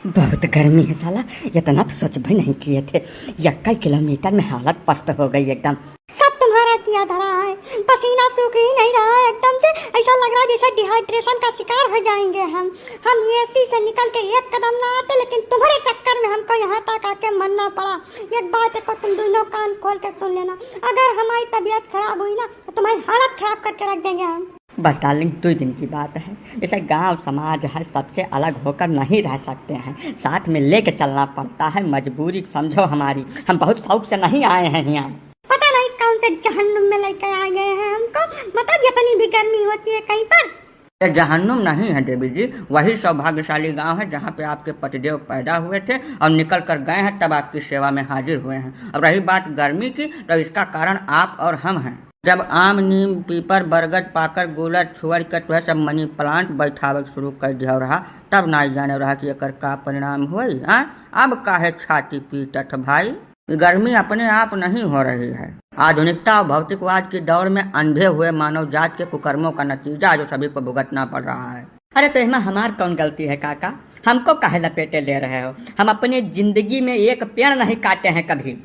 बहुत गर्मी है साला, इतना तो सोच भी नहीं किए थे। 21 किलोमीटर में हालत पस्त हो गई एकदम। सब तुम्हारा किया धरा है, पसीना सूख ही नहीं रहा है एकदम से। ऐसा लग रहा है जैसे डिहाइड्रेशन का शिकार हो जाएंगे हम एसी से निकल के एक कदम ना आते, लेकिन तुम्हारे चक्कर में हमको यहाँ तक आके मरना पड़ा। एक बात को तुम दोनों कान खोल के सुन लेना, अगर हमारी तबीयत खराब हुई ना तो तुम्हारी हालत खराब करके रख देंगे हम। बस डार्लिंग 2 दिन की बात है। इसे गांव समाज है, सबसे अलग होकर नहीं रह सकते हैं, साथ में लेके चलना पड़ता है, मजबूरी समझो हमारी। हम बहुत शौक से नहीं आए हैं यहाँ। पता नहीं कौन से जहन्नुम में लेकर आ गए हैं हमको। मतलब इतनी भी गर्मी होती है कहीं पर? ये जहन्नुम नहीं है देवी जी, वही सौभाग्यशाली गांव है जहाँ पे आपके पतिदेव पैदा हुए थे और निकल कर गए हैं, तब आपकी सेवा में हाजिर हुए हैं। अब रही बात गर्मी की, तो इसका कारण आप और हम हैं। जब आम नीम पीपर बरगद पाकर गुलर छुअर के तो सब मनी प्लांट बैठावे शुरू कर दिया रहा, तब ना जाने रहा कि एकर का परिणाम हुई। अब काहे छाती पीटत भाई? गर्मी अपने आप नहीं हो रही है, आधुनिकता और भौतिकवाद की दौर में अंधे हुए मानव जात के कुकर्मों का नतीजा जो सभी को भुगतना पड़ रहा है। अरे तो इसमें हमार कौन गलती है काका? हमको काहे लपेटे ले रहे हो? हम अपनी जिंदगी में एक पेड़ नहीं काटे हैं कभी।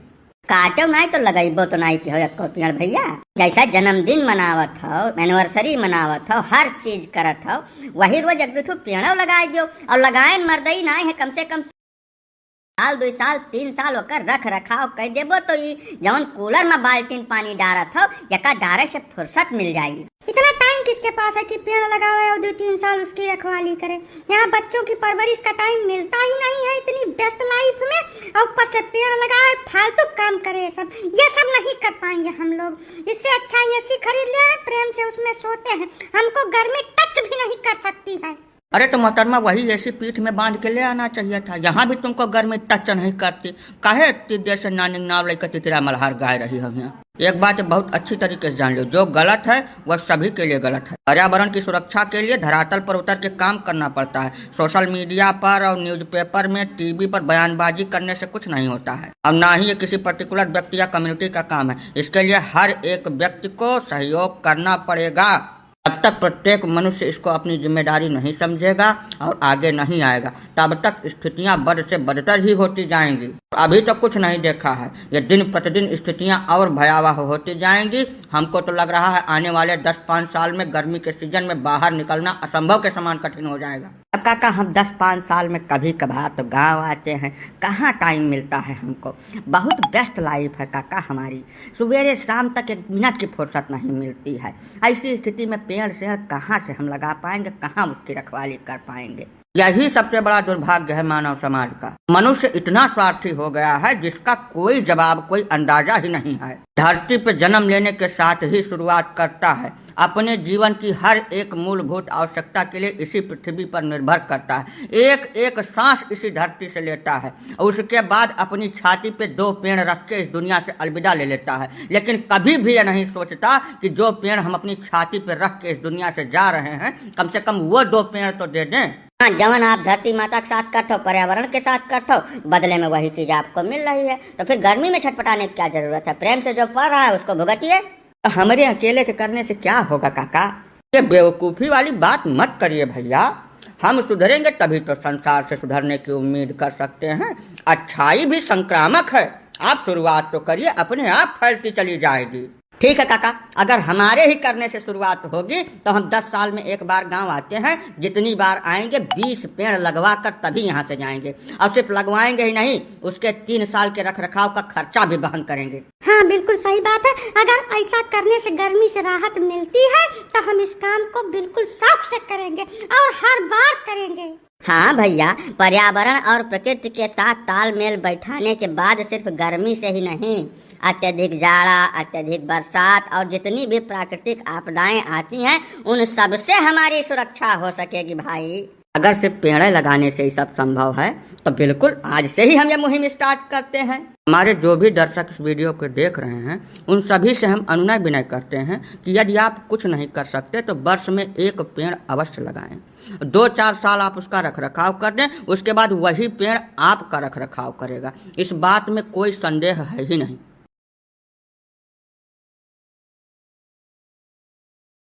काटो नहीं तो लगाइबो तो नहीं की हो एको पेड़ भैया। जैसा जन्मदिन मनावत हो, एनिवर्सरी मनावत हो, हर चीज करत हो, वही रोज एक दो पेड़ो लगाए दो। और लगाए मर्दई नहीं है, कम से कम साल 2 साल 3 साल होकर रख रखाव कर देबो तो ये जवन कूलर में बाल्टीन पानी डारत हो यका डारे से फुर्सत मिल जाएगी। इतना टाइम किसके पास है कि पेड़ लगावे और 2-3 साल उसकी रखवाली करे? यहाँ बच्चों की परवरिश का टाइम मिलता ही नहीं है इतनी व्यस्त लाइफ में, और ऊपर से पेड़ लगाए फालतू काम करे। ये सब नहीं कर पाएंगे हम लोग। इससे अच्छा एसी खरीद ले, प्रेम से उसमें सोते हैं, हमको गर्मी टच भी नहीं कर सकती है। अरे तो मोहतरमा वही ऐसी पीठ में बांध के ले आना चाहिए था, यहाँ भी तुमको गर्मी टच नहीं करती। काहे इतनी देर से नानिंग नाव लेकर तितरा मल्हार गाय रही हम यहाँ? एक बात बहुत अच्छी तरीके से जान लो, जो गलत है वह सभी के लिए गलत है। पर्यावरण की सुरक्षा के लिए धरातल पर उतर के काम करना पड़ता है। सोशल मीडिया पर और न्यूज़पेपर में, टीवी पर बयानबाजी करने से कुछ नहीं होता है, और ना ही ये किसी पर्टिकुलर व्यक्ति या कम्युनिटी का काम है। इसके लिए हर एक व्यक्ति को सहयोग करना पड़ेगा। जब तक प्रत्येक मनुष्य इसको अपनी जिम्मेदारी नहीं समझेगा और आगे नहीं आएगा, तब तक स्थितियां बद से बदतर ही होती जाएंगी। अभी तो कुछ नहीं देखा है, ये दिन प्रतिदिन स्थितियां और भयावह होती जाएंगी। हमको तो लग रहा है आने वाले 10-5 साल में गर्मी के सीजन में बाहर निकलना असंभव के समान कठिन हो जाएगा। अब काका हम 10-5 साल में कभी कभार तो गांव आते हैं, कहाँ टाइम मिलता है हमको। बहुत बेस्ट लाइफ है काका हमारी, सवेरे शाम तक 1 मिनट की फुर्सत नहीं मिलती है। ऐसी स्थिति में पेड़ से कहाँ से हम लगा पाएंगे, कहाँ उसकी रखवाली कर पाएंगे? यही सबसे बड़ा दुर्भाग्य है मानव समाज का। मनुष्य इतना स्वार्थी हो गया है जिसका कोई जवाब, कोई अंदाजा ही नहीं है। धरती पर जन्म लेने के साथ ही शुरुआत करता है, अपने जीवन की हर एक मूलभूत आवश्यकता के लिए इसी पृथ्वी पर निर्भर करता है, एक एक सांस इसी धरती से लेता है, और उसके बाद अपनी छाती पे 2 पेड़ रख के इस दुनिया से अलविदा ले लेता है। लेकिन कभी भी यह नहीं सोचता कि जो पेड़ हम अपनी छाती पे रख के इस दुनिया से जा रहे हैं, कम से कम वो 2 पेड़ तो दे दें। हाँ, जवन आप धरती माता के साथ करते हो, पर्यावरण के साथ करते हो, बदले में वही चीज आपको मिल रही है, तो फिर गर्मी में छटपटाने की क्या जरूरत है? प्रेम से जो पढ़ रहा है उसको भुगतिए। हमारे अकेले के करने से क्या होगा काका? ये बेवकूफ़ी वाली बात मत करिए भैया। हम सुधरेंगे तभी तो संसार से सुधरने की उम्मीद कर सकते हैं। अच्छाई भी संक्रामक है, आप शुरुआत तो करिए, अपने आप फैलती चली जाएगी। ठीक है काका, अगर हमारे ही करने से शुरुआत होगी तो हम 10 साल में एक बार गांव आते हैं। जितनी बार आएंगे 20 पेड़ लगवा कर तभी यहाँ से जाएंगे, और सिर्फ लगवाएंगे ही नहीं, उसके 3 साल के रख रखाव का खर्चा भी वहन करेंगे। हाँ बिल्कुल सही बात है। अगर ऐसा करने से गर्मी से राहत मिलती है तो हम इस काम को बिल्कुल शौक से करेंगे और हर बार करेंगे। हाँ भैया, पर्यावरण और प्रकृति के साथ तालमेल बैठाने के बाद सिर्फ गर्मी से ही नहीं, अत्यधिक जाड़ा, अत्यधिक बरसात और जितनी भी प्राकृतिक आपदाएं आती हैं, उन सब से हमारी सुरक्षा हो सकेगी भाई। अगर सिर्फ पेड़ लगाने से ही सब संभव है तो बिल्कुल आज से ही हम ये मुहिम स्टार्ट करते हैं। हमारे जो भी दर्शक इस वीडियो को देख रहे हैं, उन सभी से हम अनुनय विनय करते हैं कि यदि आप कुछ नहीं कर सकते तो वर्ष में 1 पेड़ अवश्य लगाएं। 2-4 साल आप उसका रख रखाव कर दें, उसके बाद वही पेड़ आपका रख रखाव करेगा। इस बात में कोई संदेह है ही नहीं।